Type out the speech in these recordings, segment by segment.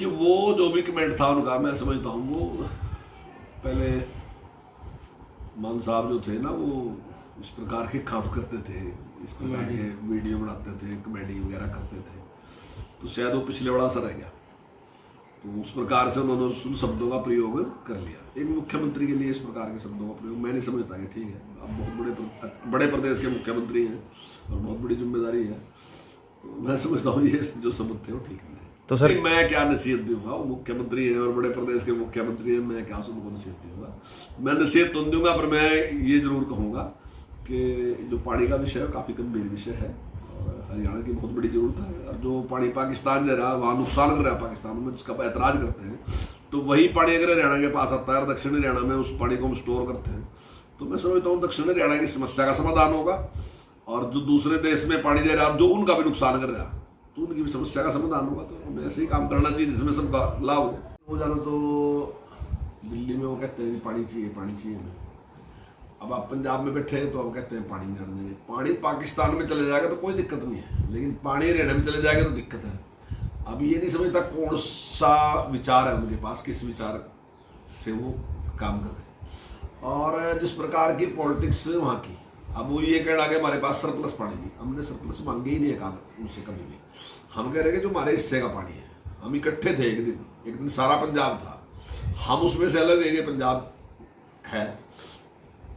कि वो जो भी कमेंट था उनका, मैं समझता हूँ वो पहले मान साहब जो थे ना, वो इस प्रकार के काम करते थे, इस प्रकार के वीडियो बनाते थे, कॉमेडी वगैरह करते थे, तो शायद वो पिछले बड़ा सा रह गया। तो उस प्रकार से उन्होंने उन शब्दों का प्रयोग कर लिया। एक मुख्यमंत्री के लिए इस प्रकार के शब्दों का प्रयोग मैं नहीं समझता कि ठीक है, आप बहुत बड़े प्रदेश के मुख्यमंत्री हैं और बहुत बड़ी जिम्मेदारी है, तो मैं समझता हूँ ये जो शब्द थे वो ठीक नहीं है। तो सर मैं क्या नसीहत दूंगा, वो मुख्यमंत्री है और बड़े प्रदेश के मुख्यमंत्री हैं, मैं क्या उनको नसीहत दूंगा? मैं नसीहत तो दूंगा, पर मैं ये जरूर कहूंगा कि जो पानी का विषय है काफी गंभीर विषय है और हरियाणा की बहुत बड़ी जरूरत है। और जो पानी पाकिस्तान दे रहा है, वहाँ नुकसान कर रहा है पाकिस्तान में, जिसका ऐतराज करते हैं, तो वही पानी अगर हरियाणा के पास आता है और दक्षिण हरियाणा में उस पानी को हम स्टोर करते हैं, तो मैं समझता हूँ दक्षिण हरियाणा की समस्या का समाधान होगा। और जो दूसरे देश में पानी दे रहा है, जो उनका भी नुकसान कर रहा है, तो उनकी भी समस्या का समाधान होगा। तो हमें ऐसे ही काम करना चाहिए जिसमें सबका लाभ हो जाना। तो दिल्ली में वो कहते हैं पानी चाहिए, पानी चाहिए हमें। अब आप पंजाब में बैठे हैं तो आप कहते हैं पानी नहीं देंगे। पानी पाकिस्तान में चले जाएगा तो कोई दिक्कत नहीं है, लेकिन पानी हरियाणा में चले जाएगा तो दिक्कत है। अब ये नहीं समझता कौन सा विचार है उनके पास, किस विचार से वो काम कर रहे हैं और जिस प्रकार की पॉलिटिक्स वहाँ की। अब वो ये कहना कि हमारे पास सरप्लस पानी नहीं, हमने सरप्लस मांगे ही नहीं है कहा उनसे कभी भी। हम कह रहे हैं कि जो हमारे हिस्से का पानी है, हम इकट्ठे थे एक दिन सारा पंजाब था, हम उसमें से अलग एक पंजाब है,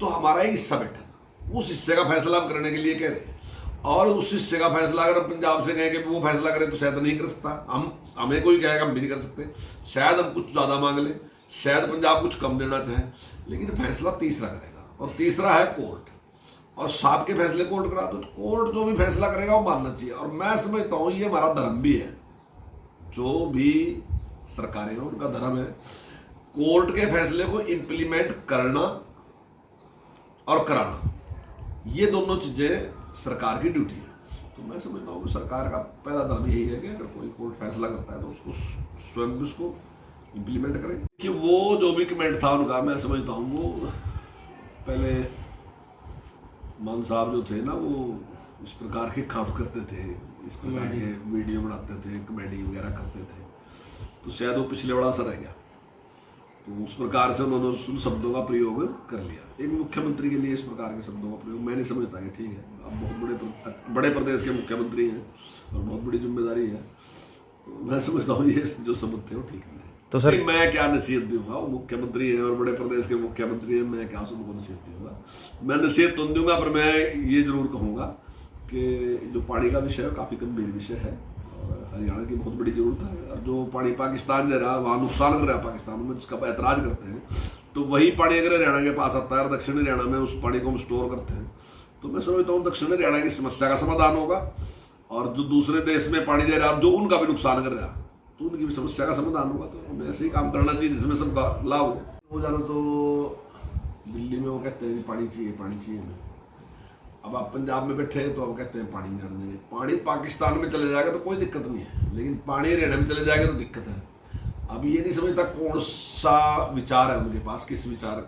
तो हमारा ही हिस्सा बैठा था, उस हिस्से का फैसला हम करने के लिए कह रहे हैं। और उस हिस्से का फैसला अगर हम पंजाब से कहें कि वो फैसला करें तो शायद नहीं कर सकता, हमें कोई कहेगा हम भी नहीं कर सकते। शायद हम कुछ ज्यादा मांग लें, शायद पंजाब कुछ कम देना चाहे, लेकिन फैसला तीसरा करेगा। और तीसरा है कोर्ट, और साहब के फैसले कोर्ट करा दो, तो कोर्ट जो भी फैसला करेगा वो मानना चाहिए। और मैं समझता हूं ये हमारा धर्म भी है, जो भी सरकारें हैं उनका धर्म है कोर्ट के फैसले को इंप्लीमेंट करना और कराना। ये दोनों चीजें सरकार की ड्यूटी है। तो मैं समझता हूँ कि सरकार का पहला धर्म यही है कि अगर कोई कोर्ट फैसला करता है तो उसको स्वयं उसको इंप्लीमेंट करें। कि वो जो भी कमेंट था उनका, मैं समझता हूँ वो पहले मान साहब जो थे ना, वो इस प्रकार के काम करते थे, इस प्रकार के वीडियो बनाते थे, कॉमेडी वगैरह करते थे, तो शायद वो पिछले बड़ा सा रह गया। तो उस प्रकार से उन्होंने उन शब्दों का प्रयोग कर लिया। एक मुख्यमंत्री के लिए इस प्रकार के शब्दों का प्रयोग मैं नहीं समझता कि ठीक है, आप बहुत बड़े प्रदेश के मुख्यमंत्री हैं और बहुत बड़ी जिम्मेदारी है, तो मैं समझता हूँ ये जो शब्द थे वो ठीक नहीं है। तो सर मैं क्या नसीहत दूंगा, वो मुख्यमंत्री है और बड़े प्रदेश के मुख्यमंत्री हैं, मैं क्या उनको नसीहत दूंगा? मैं नसीहत तो दूंगा, पर मैं ये जरूर कहूंगा कि जो पानी का विषय है काफी गंभीर विषय है और हरियाणा की बहुत बड़ी जरूरत है। और जो पानी पाकिस्तान दे रहा है, वहाँ नुकसान कर रहा है पाकिस्तान में, जिसका ऐतराज करते हैं, तो वही पानी अगर हरियाणा के पास आता है और दक्षिण हरियाणा में उस पानी को हम स्टोर करते हैं, तो मैं समझता हूँ दक्षिण हरियाणा की समस्या का समाधान होगा। और जो दूसरे देश में पानी दे रहा है, जो उनका भी नुकसान कर रहा है, तो उनकी भी समस्या का समाधान होगा। तो हमें ऐसे ही काम करना चाहिए जिसमें सबका लाभ हो जाना। तो दिल्ली में वो कहते हैं पानी चाहिए, पानी चाहिए हमें। अब आप पंजाब में बैठे हैं तो आप कहते हैं पानी नहीं देंगे। पानी पाकिस्तान में चले जाएगा तो कोई दिक्कत नहीं है, लेकिन पानी हरियाणा में चले जाएगा तो दिक्कत है। अब ये नहीं समझता कौन सा विचार है उनके पास, किस विचार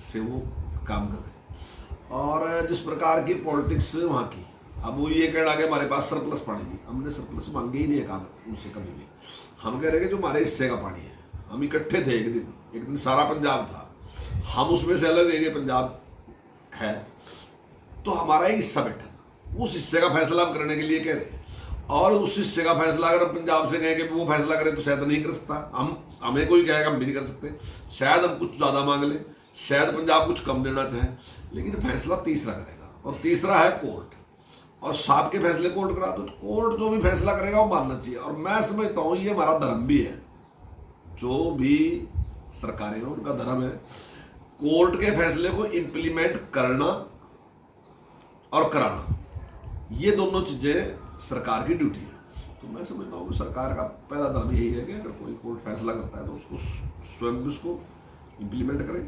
से वो काम कर रहे हैं और जिस प्रकार की पॉलिटिक्स वहाँ की। अब वो ये कहना कि हमारे पास सरप्लस पानी नहीं, हमने सरप्लस मांगे ही नहीं है कहा उनसे कभी भी। हम कह रहे हैं कि जो हमारे हिस्से का पानी है, हम इकट्ठे थे एक दिन सारा पंजाब था, हम उसमें से अलग एक पंजाब है, तो हमारा ही हिस्सा बैठा था, उस हिस्से का फैसला हम करने के लिए कह रहे हैं। और उस हिस्से का फैसला अगर हम पंजाब से कहें कि वो फैसला करें तो शायद नहीं कर सकता, हमें कोई कहेगा हम भी नहीं कर सकते। शायद हम कुछ ज्यादा मांग लें, शायद पंजाब कुछ कम देना चाहे, लेकिन फैसला तीसरा करेगा। और तीसरा है कोर्ट, और साहब के फैसले कोर्ट करा दो, तो कोर्ट जो भी फैसला करेगा वो मानना चाहिए। और मैं समझता हूँ ये हमारा धर्म भी है, जो भी सरकारें हैं उनका धर्म है कोर्ट के फैसले को इंप्लीमेंट करना और कराना। ये दोनों चीजें सरकार की ड्यूटी है। तो मैं समझता हूँ कि सरकार का पहला धर्म यही है कि अगर कोई कोर्ट फैसला करता है तो उसको स्वयं उसको इंप्लीमेंट करें।